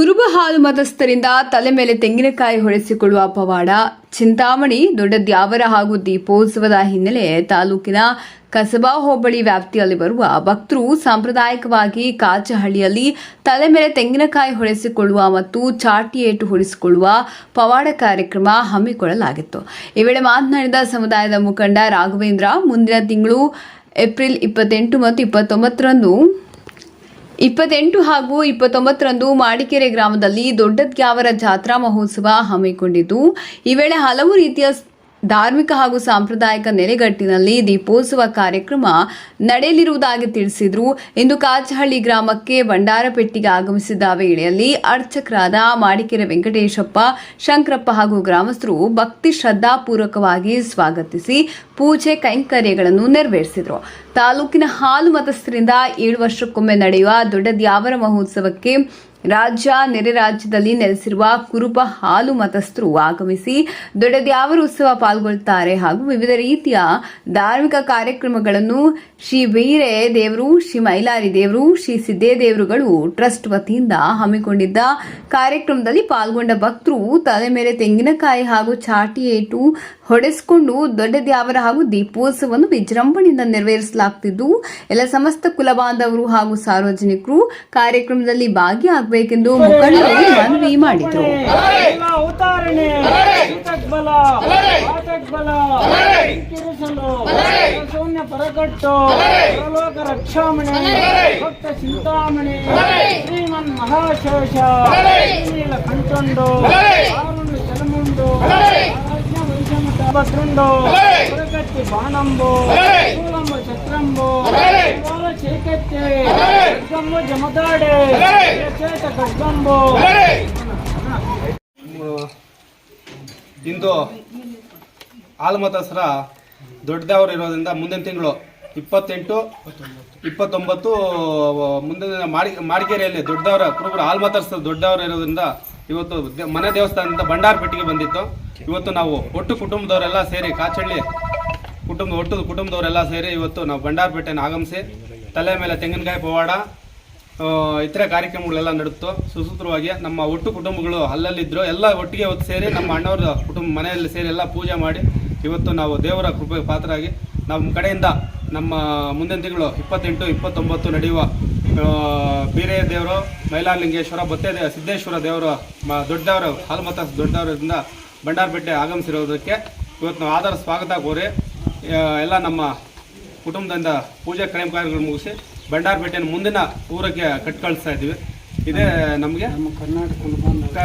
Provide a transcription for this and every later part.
ಕುರುಬ ಹಾಲು ಮತಸ್ಥರಿಂದ ತಲೆ ಮೇಲೆ ತೆಂಗಿನಕಾಯಿ ಹೊಡೆಸಿಕೊಳ್ಳುವ ಪವಾಡ. ಚಿಂತಾಮಣಿ ದೊಡ್ಡ ದ್ಯಾವರ ಹಾಗೂ ದೀಪೋತ್ಸವದ ಹಿನ್ನೆಲೆ ತಾಲೂಕಿನ ಕಸಬಾ ಹೋಬಳಿ ವ್ಯಾಪ್ತಿಯಲ್ಲಿ ಬರುವ ಭಕ್ತರು ಸಾಂಪ್ರದಾಯಿಕವಾಗಿ ಕಾಚಹಳ್ಳಿಯಲ್ಲಿ ತಲೆ ಮೇಲೆ ತೆಂಗಿನಕಾಯಿ ಹೊಡೆಸಿಕೊಳ್ಳುವ ಮತ್ತು ಚಾಟಿ ಏಟು ಹೊಡೆಸಿಕೊಳ್ಳುವ ಪವಾಡ ಕಾರ್ಯಕ್ರಮ ಹಮ್ಮಿಕೊಳ್ಳಲಾಗಿತ್ತು. ಈ ವೇಳೆ ಮಾತನಾಡಿದ ಸಮುದಾಯದ ಮುಖಂಡ ರಾಘವೇಂದ್ರ, ಮುಂದಿನ ತಿಂಗಳು ಏಪ್ರಿಲ್ 28 ಮತ್ತು 28 ಹಾಗೂ 29ರಂದು ಮಾಡಿಕೆರೆ ಗ್ರಾಮದಲ್ಲಿ ದೊಡ್ಡ ದ್ಯಾವರ ಜಾತ್ರಾ ಮಹೋತ್ಸವ ಹಮ್ಮಿಕೊಂಡಿದ್ದು, ಈ ವೇಳೆ ಹಲವು ರೀತಿಯ ಧಾರ್ಮಿಕ ಹಾಗೂ ಸಾಂಪ್ರದಾಯಿಕ ನೆಲೆಗಟ್ಟಿನಲ್ಲಿ ದೀಪೋತ್ಸವ ಕಾರ್ಯಕ್ರಮ ನಡೆಯಲಿರುವುದಾಗಿ ತಿಳಿಸಿದರು. ಇಂದು ಕಾಚಹಳ್ಳಿ ಗ್ರಾಮಕ್ಕೆ ಭಂಡಾರಪೆಟ್ಟಿಗೆ ಆಗಮಿಸಿದ ವೇಳೆಯಲ್ಲಿ ಅರ್ಚಕರಾದ ಮಾಡಿಕೆರೆ ವೆಂಕಟೇಶಪ್ಪ, ಶಂಕರಪ್ಪ ಹಾಗೂ ಗ್ರಾಮಸ್ಥರು ಭಕ್ತಿ ಶ್ರದ್ಧಾಪೂರ್ವಕವಾಗಿ ಸ್ವಾಗತಿಸಿ ಪೂಜೆ ಕೈಂಕರ್ಯಗಳನ್ನು ನೆರವೇರಿಸಿದರು. ತಾಲೂಕಿನ ಹಾಲು ಮತಸ್ಥರಿಂದ 7 ವರ್ಷಕ್ಕೊಮ್ಮೆ ನಡೆಯುವ ದೊಡ್ಡ ದ್ಯಾವರ ಮಹೋತ್ಸವಕ್ಕೆ ರಾಜ್ಯ, ನೆರೆ ರಾಜ್ಯದಲ್ಲಿ ನೆಲೆಸಿರುವ ಕುರುಬ ಹಾಲು ಮತಸ್ಥರು ಆಗಮಿಸಿ ದೊಡ್ಡ ದ್ಯಾವರ ಉತ್ಸವ ಪಾಲ್ಗೊಳ್ಳುತ್ತಾರೆ ಹಾಗೂ ವಿವಿಧ ರೀತಿಯ ಧಾರ್ಮಿಕ ಕಾರ್ಯಕ್ರಮಗಳನ್ನು ಶ್ರೀ ವೀರೆ ದೇವರು, ಶ್ರೀ ಮೈಲಾರಿ ದೇವರು, ಶ್ರೀ ಸಿದ್ದೇ ದೇವರುಗಳು ಟ್ರಸ್ಟ್ ವತಿಯಿಂದ ಹಮ್ಮಿಕೊಂಡಿದ್ದ ಕಾರ್ಯಕ್ರಮದಲ್ಲಿ ಪಾಲ್ಗೊಂಡ ಭಕ್ತರು ತಲೆ ಮೇಲೆ ತೆಂಗಿನಕಾಯಿ ಹಾಗೂ ಚಾಟಿ ಏಟು ಹೊಡೆಸಿಕೊಂಡು ದೊಡ್ಡ ದ್ಯಾವರ ಹಾಗೂ ದೀಪೋತ್ಸವವನ್ನು ವಿಜೃಂಭಣೆಯಿಂದ ನೆರವೇರಿಸಲಾಗುತ್ತಿದ್ದು, ಎಲ್ಲ ಸಮಸ್ತ ಕುಲಬಾಂಧವರು ಹಾಗೂ ಸಾರ್ವಜನಿಕರು ಕಾರ್ಯಕ್ರಮದಲ್ಲಿ ಭಾಗಿಯಾಗಬೇಕೆಂದು ಮುಖಂಡರು ಮನವಿ ಮಾಡಿದರು. భద్రుండో పురకత్తి బాణంబో శూలంబ చక్రంబో చేకెత్తి ఖడ్గంబో జమదాడే చేత ఖడ్గంబో. ಇಂದು ಆಲ್ಮತಸ್ರ ದೊಡ್ಡದವರು ಇರೋದ್ರಿಂದ ಮುಂದಿನ ತಿಂಗಳು 28, 29 ಮುಂದಿನ ಮಾಡಿಕೆರೆಯಲ್ಲಿ ದೊಡ್ಡವರ ಕುರುಬರ ಆಲ್ಮತಸ್ರ ದೊಡ್ಡವರು ಇರೋದ್ರಿಂದ ಇವತ್ತು ಮನೆ ದೇವಸ್ಥಾನದಿಂದ ಭಂಡಾರಪೆಟ್ಟಿಗೆ ಬಂದಿತ್ತು. ಇವತ್ತು ನಾವು ಒಟ್ಟು ಕುಟುಂಬದವರೆಲ್ಲ ಸೇರಿ ಕಾಚಹಳ್ಳಿ ಕುಟುಂಬದವರೆಲ್ಲ ಸೇರಿ ಇವತ್ತು ನಾವು ಭಂಡಾರಪೇಟೆಯನ್ನು ಆಗಮಿಸಿ ತಲೆ ಮೇಲೆ ತೆಂಗಿನಕಾಯಿ ಪವಾಡ ಇತರೆ ಕಾರ್ಯಕ್ರಮಗಳೆಲ್ಲ ನಡೆಯಿತು. ಸುಸೂತ್ರವಾಗಿ ನಮ್ಮ ಒಟ್ಟು ಕುಟುಂಬಗಳು ಅಲ್ಲಲ್ಲಿದ್ದರು, ಎಲ್ಲ ಒಟ್ಟಿಗೆ ಇವತ್ತು ಸೇರಿ ನಮ್ಮ ಅಣ್ಣವರ ಕುಟುಂಬ ಮನೆಯಲ್ಲಿ ಸೇರಿ ಎಲ್ಲ ಪೂಜೆ ಮಾಡಿ ಇವತ್ತು ನಾವು ದೇವರ ಕೃಪೆಗೆ ಪಾತ್ರರಾಗಿ ನಮ್ಮ ಕಡೆಯಿಂದ ನಮ್ಮ ಮುಂದಿನ ತಿಂಗಳು 28, 29 ನಡೆಯುವ ಬೀರೆ ದೇವರು, ಮೈಲಾರಲಿಂಗೇಶ್ವರ, ಸಿದ್ದೇಶ್ವರ ದೇವರು, ದೊಡ್ಡವರು ಹಾಲುಮತ ದೊಡ್ಡವರಿಂದ ಭಂಡಾರಪೇಟೆ ಆಗಮಿಸಿರೋದಕ್ಕೆ ಇವತ್ತು ನಾವು ಆಧಾರ ಸ್ವಾಗತ ಕೋರಿ ಎಲ್ಲ ನಮ್ಮ ಕುಟುಂಬದಿಂದ ಪೂಜೆ ಕಾರ್ಯಗಳು ಮುಗಿಸಿ ಭಂಡಾರಪೇಟೆಯನ್ನು ಮುಂದಿನ ಊರಕ್ಕೆ ಕಳ್ಸ್ತಾ ಇದ್ದೀವಿ. ಇದೇ ನಮಗೆ ಕರ್ನಾಟಕ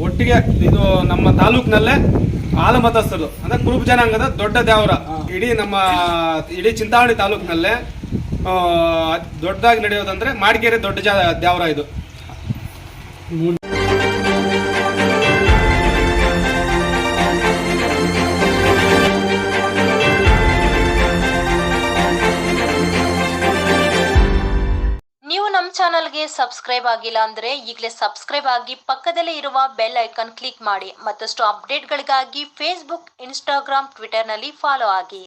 ಒಟ್ಟಿಗೆ ಇದು ನಮ್ಮ ತಾಲೂಕಿನಲ್ಲೇ ಆಲಮತಸ್ಥರು ಅಂದರೆ ಕುರುಬ ಜನಾಂಗದ ದೊಡ್ಡ ದ್ಯಾವರ ಇಡೀ ಚಿಂತಾಮಣಿ ತಾಲೂಕಿನಲ್ಲೇ ದೊಡ್ಡದಾಗಿ ನಡೆಯೋದಂದ್ರೆ ಮಾಡಿಕೆರೆ ದೊಡ್ಡ ದ್ಯಾವರ ಇದು. ನೀವು ನಮ್ಮ ಚಾನಲ್ಗೆ ಸಬ್ಸ್ಕ್ರೈಬ್ ಆಗಿಲ್ಲ ಅಂದ್ರೆ ಈಗಲೇ ಸಬ್ಸ್ಕ್ರೈಬ್ ಆಗಿ ಪಕ್ಕದಲ್ಲೇ ಇರುವ ಬೆಲ್ ಐಕಾನ್ ಕ್ಲಿಕ್ ಮಾಡಿ. ಮತ್ತಷ್ಟು ಅಪ್ಡೇಟ್ಗಳಿಗಾಗಿ ಫೇಸ್ಬುಕ್, ಇನ್ಸ್ಟಾಗ್ರಾಮ್, ಟ್ವಿಟರ್ನಲ್ಲಿ ಫಾಲೋ ಆಗಿ.